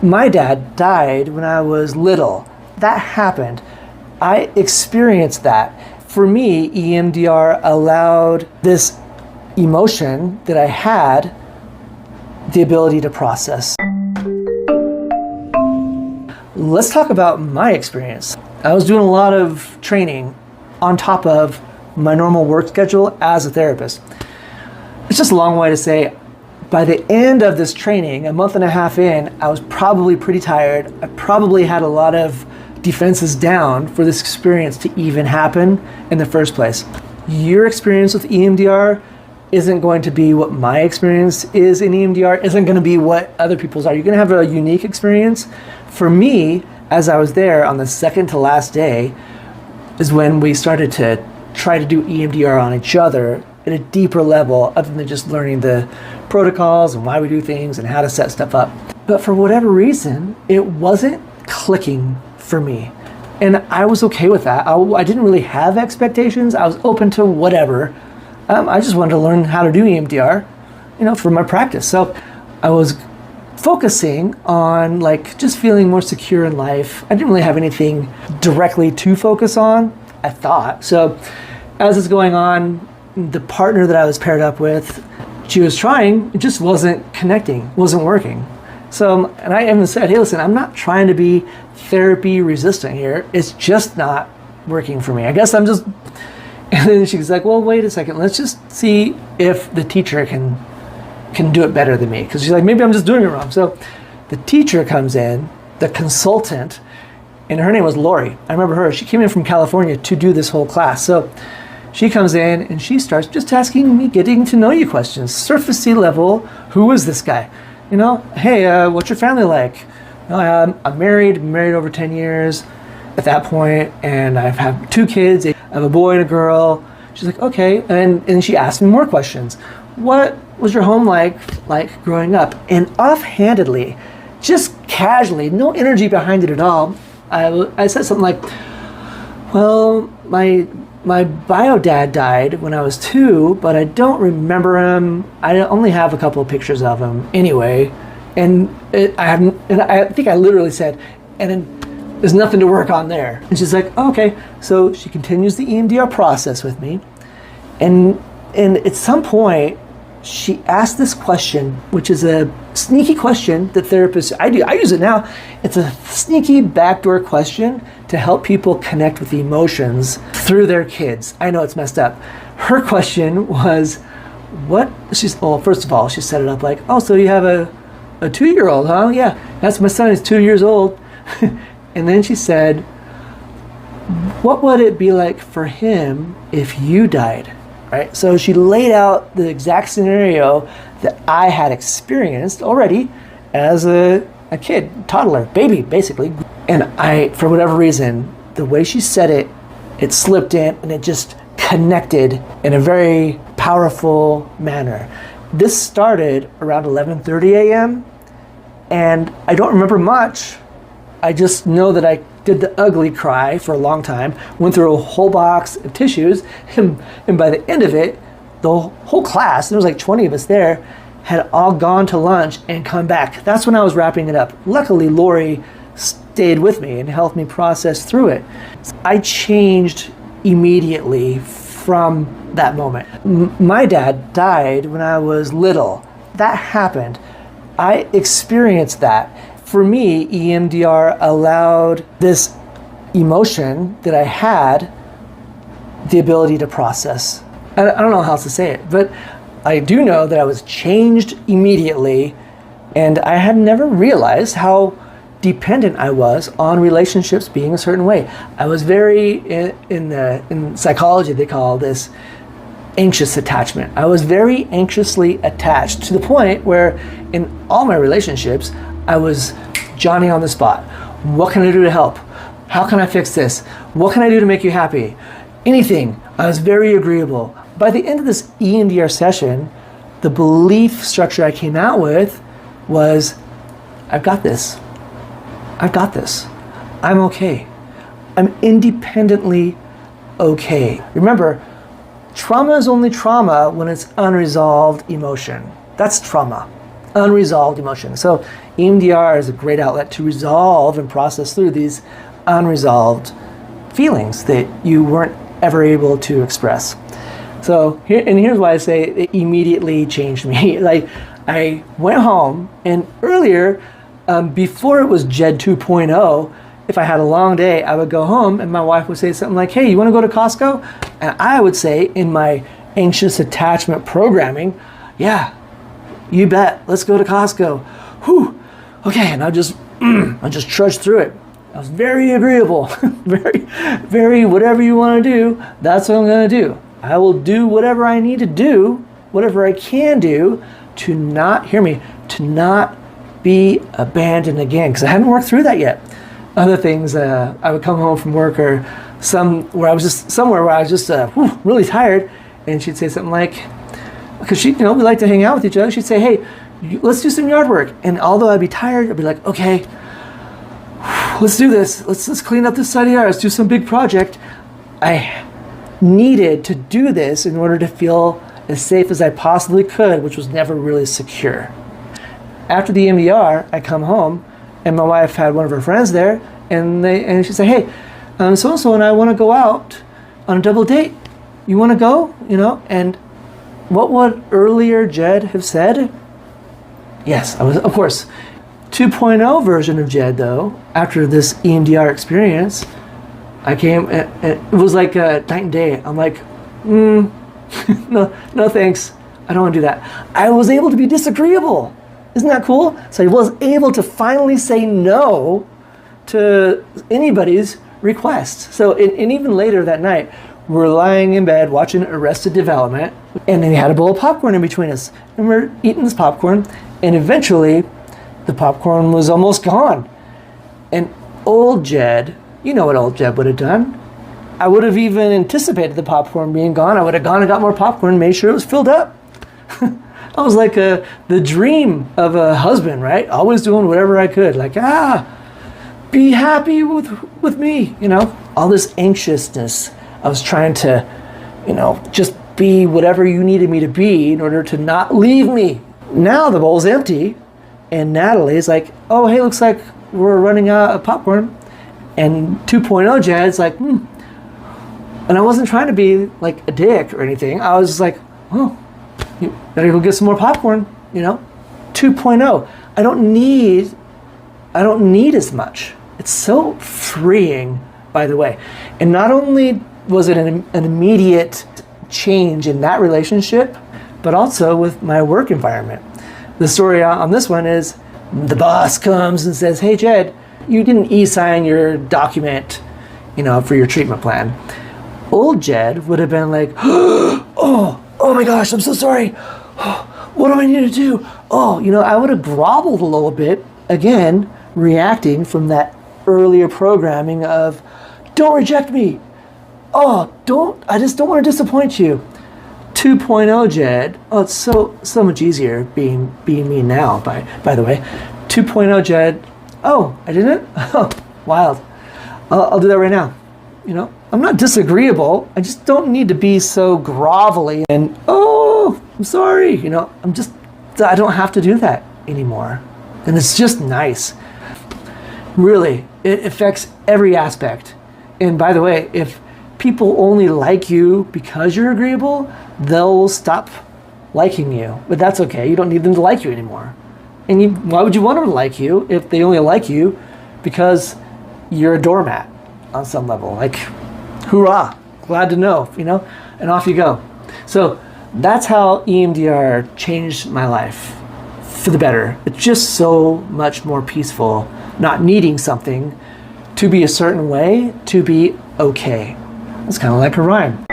My dad died when I was little. That happened. I experienced that. For me, EMDR allowed this emotion that I had the ability to process. Let's talk about my experience. I was doing a lot of training on top of my normal work schedule as a therapist. It's just a long way to say, by the end of this training, a month and a half in, I was probably pretty tired. I probably had a lot of defenses down for this experience to even happen in the first place. Your experience with EMDR isn't going to be what my experience is in EMDR, isn't going to be what other people's are. You're going to have a unique experience. For me, as I was there on the second to last day, is when we started to try to do EMDR on each other at a deeper level, other than just learning the protocols and why we do things and how to set stuff up. But for whatever reason, it wasn't clicking for me. And I was okay with that. I didn't really have expectations. I was open to whatever. I just wanted to learn how to do EMDR, for my practice. So I was focusing on just feeling more secure in life. I didn't really have anything directly to focus on, I thought. So as it's going on, the partner that I was paired up with, she was trying, it just wasn't connecting, wasn't working. So, and I even said, hey, listen, I'm not trying to be therapy resistant here. It's just not working for me. I guess I'm just, and then she's like, well, wait a second. Let's just see if the teacher can do it better than me. Because she's like, maybe I'm just doing it wrong. So the teacher comes in, the consultant, and her name was Lori. I remember her. She came in from California to do this whole class. So she comes in and she starts just asking me getting to know you questions, surfacey level. Who is this guy? Hey, what's your family like? I'm married over 10 years at that point, and I've had 2 kids. I have a boy and a girl. She's like, okay. And she asked me more questions. What was your home like growing up? And offhandedly, just casually, no energy behind it at all, I said something like, well, my bio dad died when I was 2, but I don't remember him. I only have a couple of pictures of him anyway. And I think I literally said, and then there's nothing to work on there. And she's like, oh, okay. So she continues the EMDR process with me. And at some point, she asked this question, which is a sneaky question that therapists, I use it now. It's a sneaky backdoor question to help people connect with emotions through their kids. I know it's messed up. Her question was, first of all, she set it up like, oh, so you have a 2-year-old, huh? Yeah, that's my son, he's 2 years old. And then she said, what would it be like for him if you died? Right? So she laid out the exact scenario that I had experienced already as a kid, toddler, baby, basically. And for whatever reason, the way she said it, it slipped in and it just connected in a very powerful manner. This started around 11:30 a.m. and I don't remember much. I just know that I did the ugly cry for a long time, went through a whole box of tissues, and by the end of it, the whole class, there was like 20 of us there, had all gone to lunch and come back. That's when I was wrapping it up. Luckily, Lori stayed with me and helped me process through it. I changed immediately from that moment. My dad died when I was little. That happened. I experienced that. For me, EMDR allowed this emotion that I had the ability to process. I don't know how else to say it, but I do know that I was changed immediately, and I had never realized how dependent I was on relationships being a certain way. I was very, in psychology they call this anxious attachment. I was very anxiously attached to the point where in all my relationships, I was Johnny on the spot. What can I do to help? How can I fix this? What can I do to make you happy? Anything. I was very agreeable. By the end of this EMDR session, the belief structure I came out with was, I've got this. I've got this. I'm okay. I'm independently okay. Remember, trauma is only trauma when it's unresolved emotion. That's trauma, unresolved emotion. So EMDR is a great outlet to resolve and process through these unresolved feelings that you weren't ever able to express. So here's why I say it immediately changed me. Like, I went home, and earlier, before it was JED 2.0, if I had a long day, I would go home and my wife would say something like, hey, you want to go to Costco? And I would say, in my anxious attachment programming, yeah, you bet, let's go to Costco. Whew, okay, and I just trudge through it. I was very agreeable, very whatever you want to do, that's what I'm going to do. I will do whatever I need to do, whatever I can do to not, hear me, to not be abandoned again, because I hadn't worked through that yet. Other things, I would come home from work or somewhere where I was just really tired, and she'd say something like, because we like to hang out with each other, she'd say, hey, let's do some yard work. And although I'd be tired, I'd be like, okay, let's do this. Let's clean up this side of the yard. Let's do some big project. I needed to do this in order to feel as safe as I possibly could, which was never really secure. After the EMDR, I come home, and my wife had one of her friends there, and she'd say, hey, so-and-so and I want to go out on a double date. You want to go? And what would earlier Jed have said? Yes, I was, of course. 2.0 version of Jed, though, after this EMDR experience, I came, and it was like night and day. I'm like, no thanks. I don't want to do that. I was able to be disagreeable. Isn't that cool? So I was able to finally say no to anybody's request. So, and even later that night, we're lying in bed watching Arrested Development, and then we had a bowl of popcorn in between us. And we're eating this popcorn, and eventually the popcorn was almost gone. And old Jed, you know what old Jed would have done. I would have even anticipated the popcorn being gone. I would have gone and got more popcorn, made sure it was filled up. I was like the dream of a husband, right? Always doing whatever I could. Like, be happy with me, All this anxiousness. I was trying to, just be whatever you needed me to be in order to not leave me. Now the bowl's empty, and Natalie's like, oh, hey, looks like we're running out of popcorn. And 2.0 Jed's like, And I wasn't trying to be like a dick or anything. I was just like, oh, you better go get some more popcorn, 2.0. I don't need as much. It's so freeing, by the way. And not only was it an immediate change in that relationship, but also with my work environment. The story on this one is the boss comes and says, hey, Jed, you didn't e-sign your document, for your treatment plan. Old Jed would have been like, oh my gosh, I'm so sorry. What do I need to do? I would have groveled a little bit, again, reacting from that earlier programming of, don't reject me. I just don't want to disappoint you. 2.0 Jed, it's so much easier being me now, by the way. 2.0 Jed, I didn't? Oh, wild. I'll do that right now. I'm not disagreeable. I just don't need to be so grovelly and, I'm sorry. I don't have to do that anymore. And it's just nice. Really, it affects every aspect. And by the way, if people only like you because you're agreeable, they'll stop liking you. But that's okay. You don't need them to like you anymore. And why would you want them to like you if they only like you because you're a doormat on some level? Like, hoorah, glad to know, and off you go. So that's how EMDR changed my life for the better. It's just so much more peaceful, not needing something to be a certain way to be okay. It's kind of like a rhyme.